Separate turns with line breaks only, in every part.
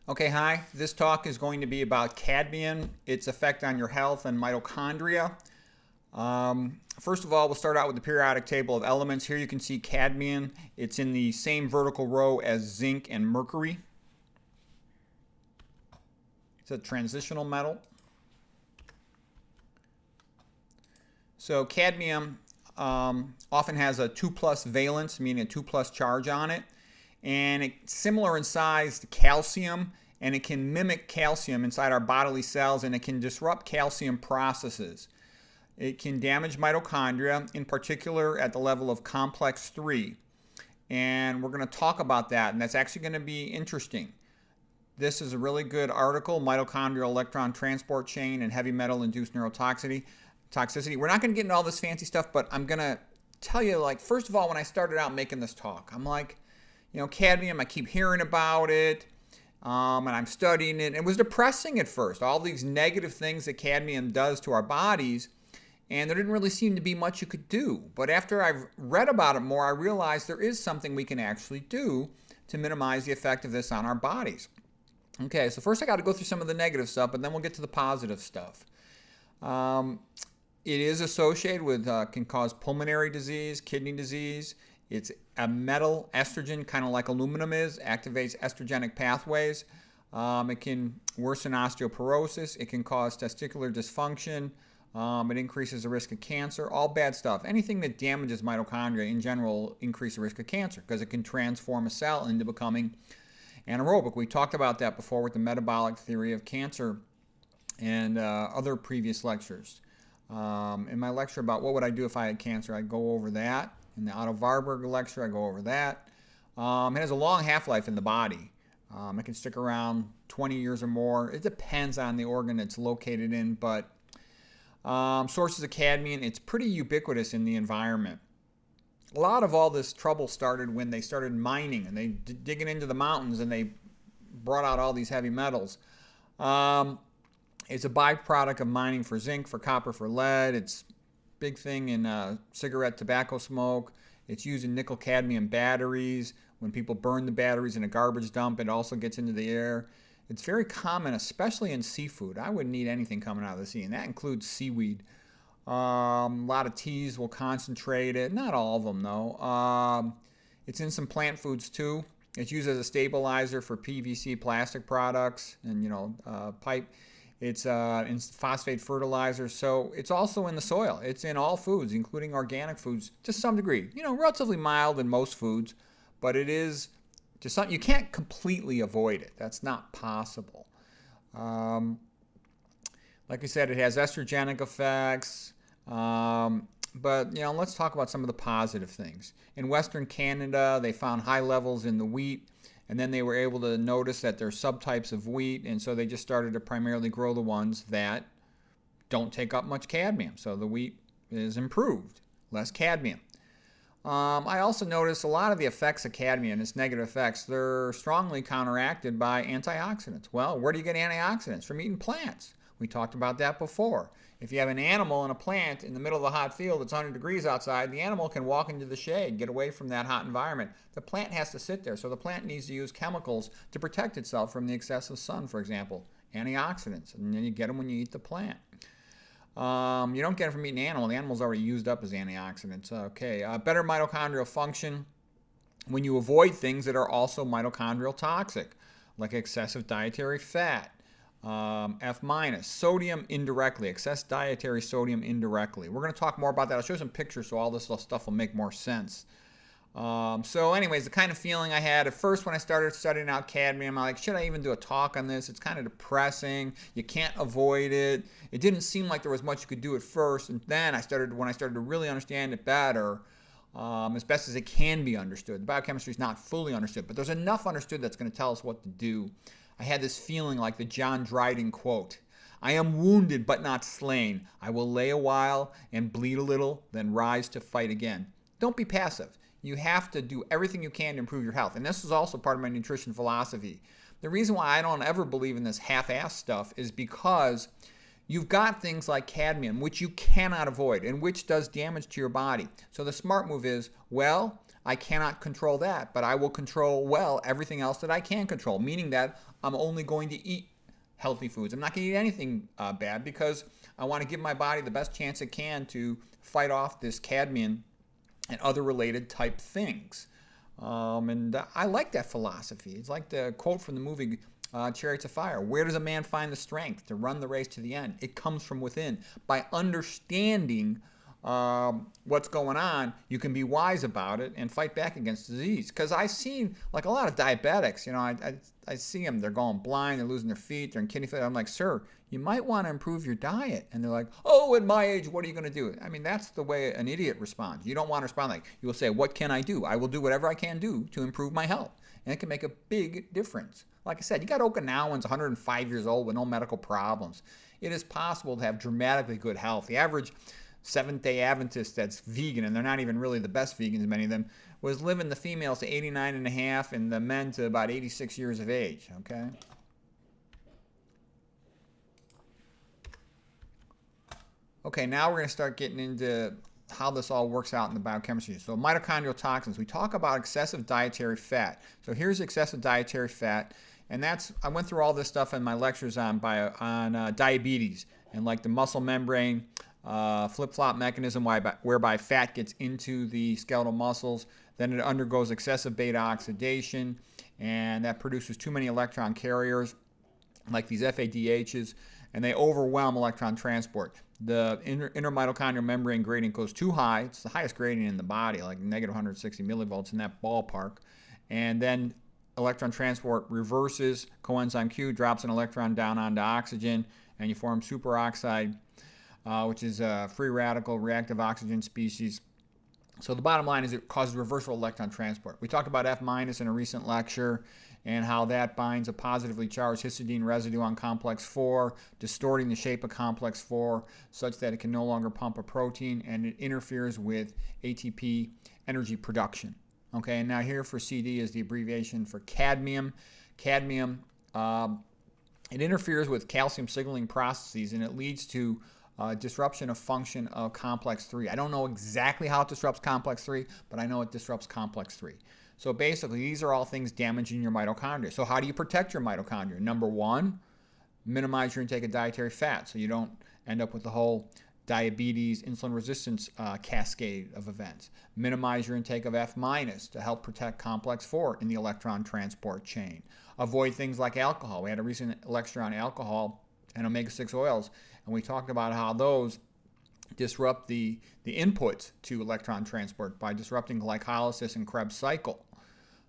Okay, hi. This talk is going to be about cadmium, its effect on your health, and mitochondria. First of all, we'll start out with the periodic table of elements. Here you can see cadmium. It's in the same vertical row as zinc and mercury. It's a transitional metal. So cadmium often has a 2 plus valence, meaning a 2 plus charge on it. And it's similar in size to calcium, and it can mimic calcium inside our bodily cells, and it can disrupt calcium processes. It can damage mitochondria, in particular at the level of complex 3. And we're going to talk about that, and that's actually going to be interesting. This is a really good article, Mitochondrial Electron Transport Chain and Heavy Metal Induced Neurotoxicity. We're not going to get into all this fancy stuff, but I'm going to tell you, first of all, when I started out making this talk, I'm like, cadmium, I keep hearing about it, and I'm studying it. It was depressing at first, all these negative things that cadmium does to our bodies, and there didn't really seem to be much you could do. But after I've read about it more, I realized there is something we can actually do to minimize the effect of this on our bodies. Okay, so first I got to go through some of the negative stuff, but then we'll get to the positive stuff. It is associated with, can cause pulmonary disease, kidney disease. It's a metal estrogen, kind of like aluminum is, activates estrogenic pathways. It can worsen osteoporosis. It can cause testicular dysfunction. It increases the risk of cancer. All bad stuff. Anything that damages mitochondria in general increases the risk of cancer because it can transform a cell into becoming anaerobic. We talked about that before with the metabolic theory of cancer and other previous lectures. In my lecture about what would I do if I had cancer, I go over that. In the Otto Warburg lecture, I go over that. It has a long half-life in the body. It can stick around 20 years or more. It depends on the organ it's located in, but sources of cadmium, it's pretty ubiquitous in the environment. A lot of all this trouble started when they started mining and they digging into the mountains and they brought out all these heavy metals. It's a byproduct of mining for zinc, for copper, for lead. It's a big thing in cigarette tobacco smoke. It's used in nickel cadmium batteries. When people burn the batteries in a garbage dump, it also gets into the air. It's very common, especially in seafood. I wouldn't eat anything coming out of the sea, and that includes seaweed. A lot of teas will concentrate it. Not all of them, though. It's in some plant foods, too. It's used as a stabilizer for PVC plastic products and, pipe. It's in phosphate fertilizers, so it's also in the soil. It's in all foods, including organic foods, to some degree. Relatively mild in most foods, but it is to some. You can't completely avoid it. That's not possible. Like I said, it has estrogenic effects. But let's talk about some of the positive things. In Western Canada, they found high levels in the wheat. And then they were able to notice that there are subtypes of wheat, and so they just started to primarily grow the ones that don't take up much cadmium. So the wheat is improved, less cadmium. I also noticed a lot of the effects of cadmium, its negative effects, they're strongly counteracted by antioxidants. Well, where do you get antioxidants? From eating plants. We talked about that before. If you have an animal and a plant in the middle of a hot field, it's 100 degrees outside, the animal can walk into the shade, get away from that hot environment. The plant has to sit there, so the plant needs to use chemicals to protect itself from the excessive sun, for example, antioxidants, and then you get them when you eat the plant. You don't get them from eating an animal. The animal's already used up as antioxidants. Okay, better mitochondrial function when you avoid things that are also mitochondrial toxic, like excessive dietary fat. F minus, sodium indirectly, excess dietary sodium indirectly. We're going to talk more about that. I'll show you some pictures so all this stuff will make more sense. So anyways, the kind of feeling I had at first when I started studying out cadmium, I'm like, should I even do a talk on this? It's kind of depressing. You can't avoid it. It didn't seem like there was much you could do at first. And then when I started to really understand it better, as best as it can be understood. Biochemistry is not fully understood, but there's enough understood that's going to tell us what to do. I had this feeling like the John Dryden quote, I am wounded but not slain. I will lay a while and bleed a little, then rise to fight again. Don't be passive. You have to do everything you can to improve your health. And this is also part of my nutrition philosophy. The reason why I don't ever believe in this half-ass stuff is because you've got things like cadmium, which you cannot avoid and which does damage to your body. So the smart move is, well, I cannot control that, but I will control well everything else that I can control, meaning that I'm only going to eat healthy foods. I'm not going to eat anything bad because I want to give my body the best chance it can to fight off this cadmium and other related type things. And I like that philosophy. It's like the quote from the movie Chariots of Fire. Where does a man find the strength to run the race to the end? It comes from within. By understanding what's going on, you can be wise about it and fight back against disease. Because I've seen, like a lot of diabetics, I see them, they're going blind, they're losing their feet, they're in kidney failure. I'm like, sir, you might want to improve your diet. And they're like, oh, at my age, what are you going to do? I mean, that's the way an idiot responds. You don't want to respond like, you will say, what can I do? I will do whatever I can do to improve my health. And it can make a big difference. Like I said, you got Okinawans 105 years old with no medical problems. It is possible to have dramatically good health. The average Seventh-day Adventist that's vegan, and they're not even really the best vegans, many of them, was living the females to 89 and a half and the men to about 86 years of age, okay? Okay, now we're going to start getting into how this all works out in the biochemistry. So mitochondrial toxins, we talk about excessive dietary fat. So here's excessive dietary fat, and I went through all this stuff in my lectures on diabetes and like the muscle membrane, flip-flop mechanism whereby fat gets into the skeletal muscles. Then it undergoes excessive beta oxidation, and that produces too many electron carriers, like these FADHs, and they overwhelm electron transport. The intermitochondrial membrane gradient goes too high. It's the highest gradient in the body, like negative 160 millivolts in that ballpark. And then electron transport reverses. Coenzyme Q drops an electron down onto oxygen, and you form superoxide, which is a free radical reactive oxygen species. So the bottom line is it causes reversal electron transport. We talked about F- in a recent lecture and how that binds a positively charged histidine residue on complex 4, distorting the shape of complex 4 such that it can no longer pump a protein, and it interferes with ATP energy production. Okay, and now here for CD is the abbreviation for cadmium. Cadmium, it interferes with calcium signaling processes, and it leads to disruption of function of complex 3. I don't know exactly how it disrupts complex 3, but I know it disrupts complex 3. So basically, these are all things damaging your mitochondria. So how do you protect your mitochondria? Number one, minimize your intake of dietary fat so you don't end up with the whole diabetes, insulin resistance cascade of events. Minimize your intake of F- to help protect complex 4 in the electron transport chain. Avoid things like alcohol. We had a recent lecture on alcohol and omega-6 oils, and we talked about how those disrupt the inputs to electron transport by disrupting glycolysis and Krebs cycle.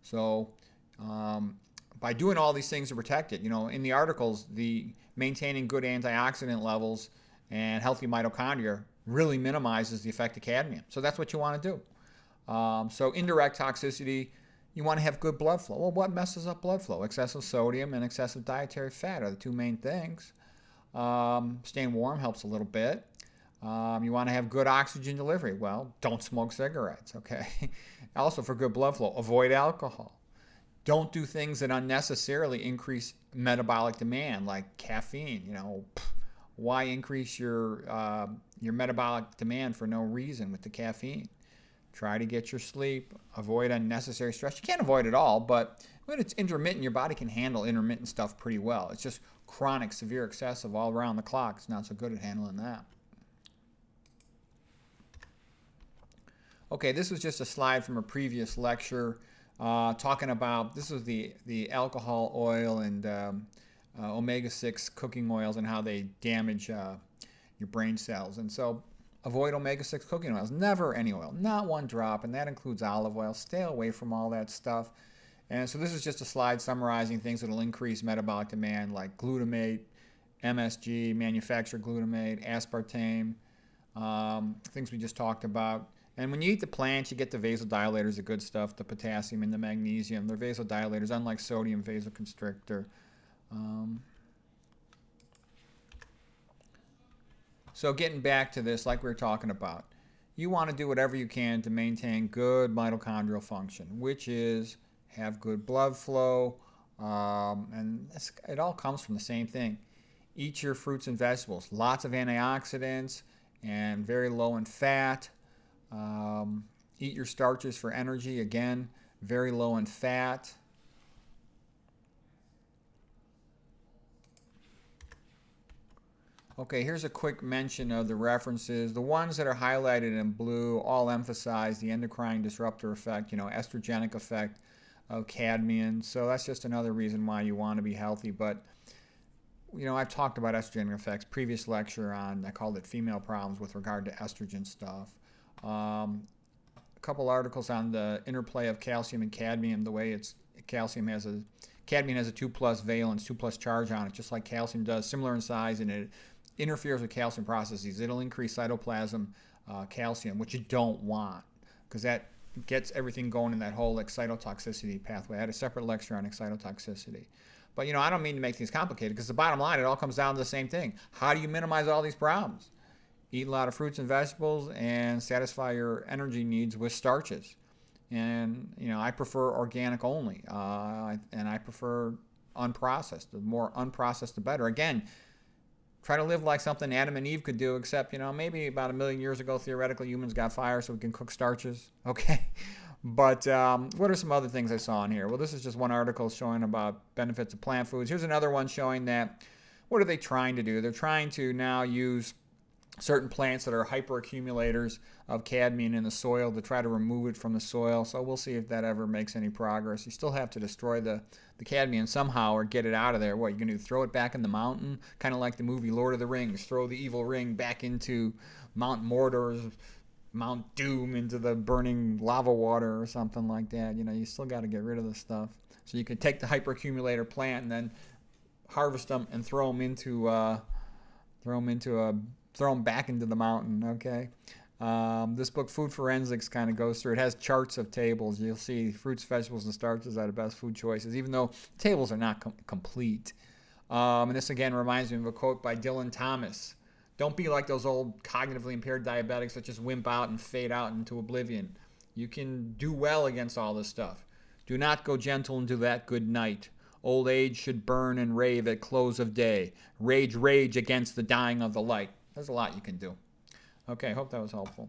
So by doing all these things to protect it, in the articles, the maintaining good antioxidant levels and healthy mitochondria really minimizes the effect of cadmium. So that's what you want to do. So indirect toxicity, you want to have good blood flow. Well, what messes up blood flow? Excessive sodium and excessive dietary fat are the two main things. Staying warm helps a little bit. You want to have good oxygen delivery. Well, don't smoke cigarettes, okay? Also, for good blood flow, avoid alcohol. Don't do things that unnecessarily increase metabolic demand, like caffeine. Why increase your metabolic demand for no reason with the caffeine? Try to get your sleep. Avoid unnecessary stress. You can't avoid it all, but when it's intermittent, your body can handle intermittent stuff pretty well. It's just chronic, severe, excessive, all around the clock. It's not so good at handling that. Okay, this was just a slide from a previous lecture talking about, this was the alcohol oil and omega-6 cooking oils and how they damage your brain cells. And so avoid omega-6 cooking oils. Never any oil, not one drop, and that includes olive oil. Stay away from all that stuff. And so this is just a slide summarizing things that will increase metabolic demand, like glutamate, MSG, manufactured glutamate, aspartame, things we just talked about. And when you eat the plants, you get the vasodilators, the good stuff, the potassium and the magnesium. They're vasodilators, unlike sodium vasoconstrictor. So getting back to this, like we were talking about, you want to do whatever you can to maintain good mitochondrial function, which is have good blood flow, and it all comes from the same thing. Eat your fruits and vegetables, lots of antioxidants and very low in fat. Eat your starches for energy. Again, very low in fat. Okay, here's a quick mention of the references. The ones that are highlighted in blue all emphasize the endocrine disruptor effect, estrogenic effect of cadmium. So that's just another reason why you want to be healthy. But, I've talked about estrogen effects. Previous lecture on, I called it female problems with regard to estrogen stuff. A couple articles on the interplay of calcium and cadmium, the way cadmium has a 2+ valence, 2+ charge on it, just like calcium does, similar in size, and it interferes with calcium processes. It'll increase cytoplasm calcium, which you don't want, because that gets everything going in that whole excitotoxicity pathway. I had a separate lecture on excitotoxicity. But, I don't mean to make things complicated, because the bottom line, it all comes down to the same thing. How do you minimize all these problems? Eat a lot of fruits and vegetables and satisfy your energy needs with starches. And, I prefer organic only, and I prefer unprocessed. The more unprocessed, the better. Again, try to live like something Adam and Eve could do, except, maybe about 1 million years ago, theoretically, humans got fire so we can cook starches. Okay. But what are some other things I saw in here? Well, this is just one article showing about benefits of plant foods. Here's another one showing that, what are they trying to do? They're trying to now use certain plants that are hyperaccumulators of cadmium in the soil to try to remove it from the soil. So we'll see if that ever makes any progress. You still have to destroy the cadmium somehow or get it out of there. What, you're going to throw it back in the mountain? Kind of like the movie Lord of the Rings. Throw the evil ring back into Mount Mordor's Mount Doom, into the burning lava water or something like that. You still got to get rid of the stuff. So you could take the hyperaccumulator plant and then harvest them and throw them back into the mountain. Okay. This book, Food Forensics, kind of goes through. It has charts of tables. You'll see fruits, vegetables, and starches are the best food choices, even though tables are not complete. And this again reminds me of a quote by Dylan Thomas. Don't be like those old cognitively impaired diabetics that just wimp out and fade out into oblivion. You can do well against all this stuff. Do not go gentle into that good night. Old age should burn and rave at close of day. Rage, rage against the dying of the light. There's a lot you can do. Okay, hope that was helpful.